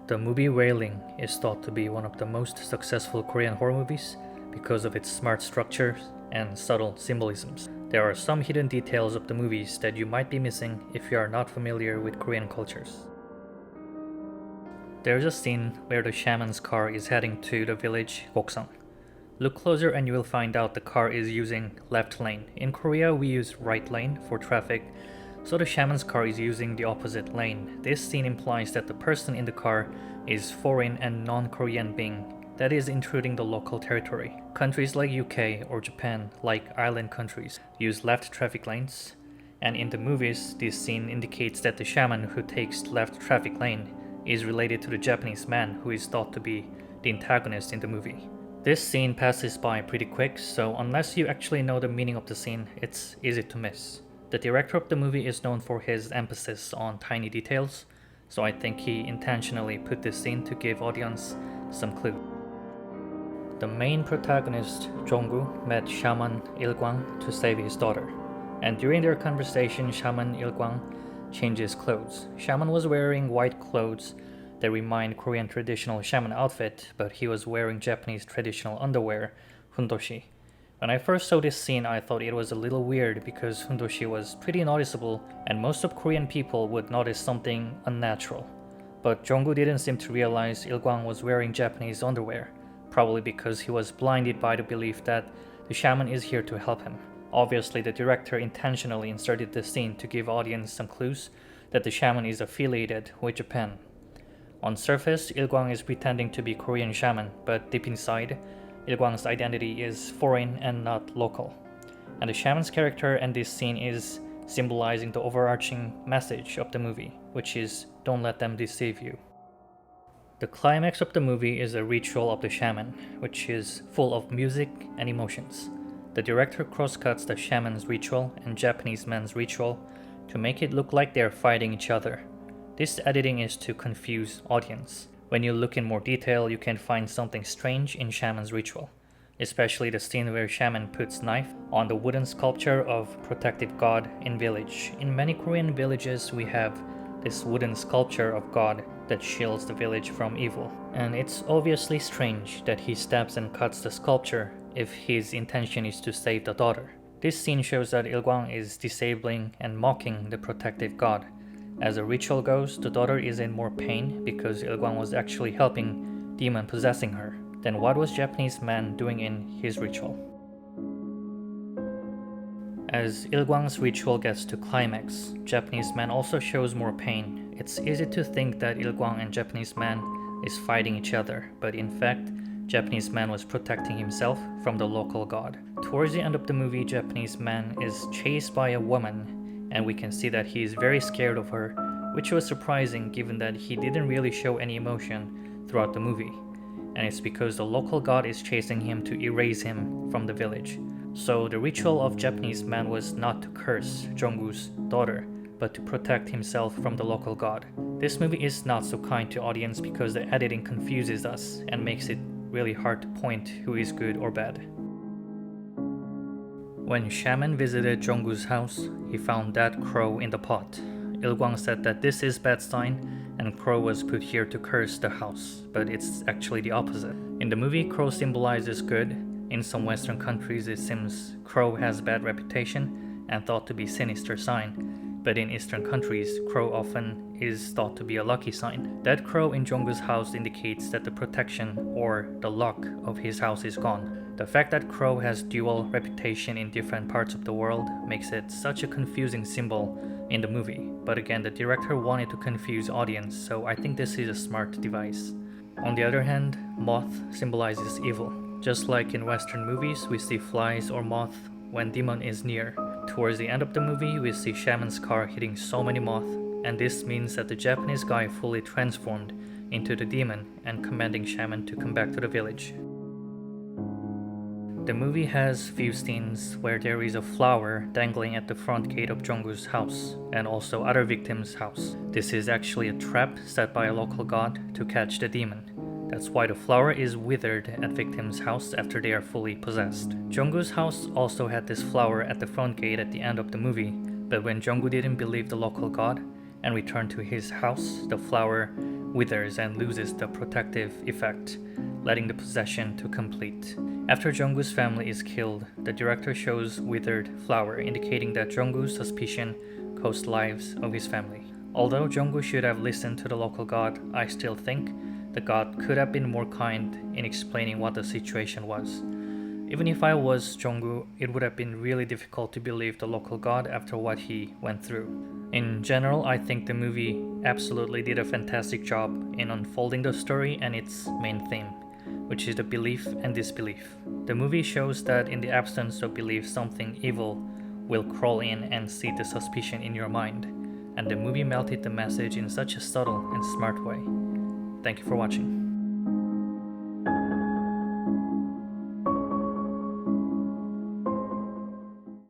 The movie Wailing is thought to be one of the most successful Korean horror movies because of its smart structures and subtle symbolisms. There are some hidden details of the movies that you might be missing if you are not familiar with Korean cultures. There's a scene where the shaman's car is heading to the village Goksang. Look closer and you will find out the car is using left lane. In Korea, we use right lane for traffic, so the shaman's car is using the opposite lane. This scene implies that the person in the car is foreign and non-Korean being, that is intruding the local territory. Countries like UK or Japan, like island countries, use left traffic lanes, and in the movies, this scene indicates that the shaman who takes left traffic lane is related to the Japanese man who is thought to be the antagonist in the movie. This scene passes by pretty quick, so unless you actually know the meaning of the scene, it's easy to miss. The director of the movie is known for his emphasis on tiny details, so I think he intentionally put this scene to give audience some clue. The main protagonist, Jong-gu, met Shaman Il-kwang to save his daughter, and during their conversation, Shaman Il-kwang changed his clothes. Shaman was wearing white clothes that remind Korean traditional shaman outfit, but he was wearing Japanese traditional underwear, hundoshi. When I first saw this scene, I thought it was a little weird because hundoshi was pretty noticeable and most of Korean people would notice something unnatural. But Jong-gu didn't seem to realize Il-kwang was wearing Japanese underwear, probably because he was blinded by the belief that the shaman is here to help him. Obviously, the director intentionally inserted this scene to give audience some clues that the shaman is affiliated with Japan. On surface, Il-kwang is pretending to be Korean shaman, but deep inside, Il-kwang's identity is foreign and not local. And the shaman's character in this scene is symbolizing the overarching message of the movie, which is don't let them deceive you. The climax of the movie is a ritual of the shaman, which is full of music and emotions. The director crosscuts the shaman's ritual and Japanese man's ritual to make it look like they're fighting each other. This editing is to confuse audience. When you look in more detail, you can find something strange in shaman's ritual, especially the scene where shaman puts knife on the wooden sculpture of protective god in village. In many Korean villages, we have this wooden sculpture of god that shields the village from evil. And it's obviously strange that he stabs and cuts the sculpture if his intention is to save the daughter. This scene shows that Il-kwang is disabling and mocking the protective god. As the ritual goes, the daughter is in more pain because Il-kwang was actually helping demon possessing her. Then what was Japanese man doing in his ritual? As Il-kwang's ritual gets to climax, Japanese man also shows more pain. It's easy to think that Il-kwang and Japanese man is fighting each other, but in fact, Japanese man was protecting himself from the local god. Towards the end of the movie, Japanese man is chased by a woman, and we can see that he is very scared of her, which was surprising given that he didn't really show any emotion throughout the movie. And it's because the local god is chasing him to erase him from the village. So the ritual of Japanese man was not to curse Jong-gu's daughter, but to protect himself from the local god. This movie is not so kind to audience because the editing confuses us and makes it really hard to point who is good or bad. When shaman visited Jong-gu's house, he found that crow in the pot. Il-kwang said that this is bad sign and crow was put here to curse the house, but it's actually the opposite. In the movie, crow symbolizes good. In some Western countries, it seems crow has bad reputation and thought to be sinister sign, but in Eastern countries, crow often is thought to be a lucky sign. That crow in Jong-gu's house indicates that the protection or the luck of his house is gone. The fact that crow has dual reputation in different parts of the world makes it such a confusing symbol in the movie. But again, the director wanted to confuse audience, so I think this is a smart device. On the other hand, moth symbolizes evil. Just like in Western movies, we see flies or moth when demon is near. Towards the end of the movie, we see shaman's car hitting so many moth, and this means that the Japanese guy fully transformed into the demon and commanding shaman to come back to the village. The movie has few scenes where there is a flower dangling at the front gate of Jong-gu's house and also other victims' house. This is actually a trap set by a local god to catch the demon. That's why the flower is withered at victims' house after they are fully possessed. Jong-gu's house also had this flower at the front gate at the end of the movie, but when Jong-gu didn't believe the local god and returned to his house, the flower withers and loses the protective effect, letting the possession to complete. After Jungwoo's family is killed, the director shows withered flower, indicating that Jungwoo's suspicion cost lives of his family. Although Jungwoo should have listened to the local god, I still think the god could have been more kind in explaining what the situation was. Even if I was Jungwoo, it would have been really difficult to believe the local god after what he went through. In general, I think the movie absolutely did a fantastic job in unfolding the story and its main theme, which is the belief and disbelief. The movie shows that in the absence of belief, something evil will crawl in and seed the suspicion in your mind, and the movie melted the message in such a subtle and smart way. Thank you for watching.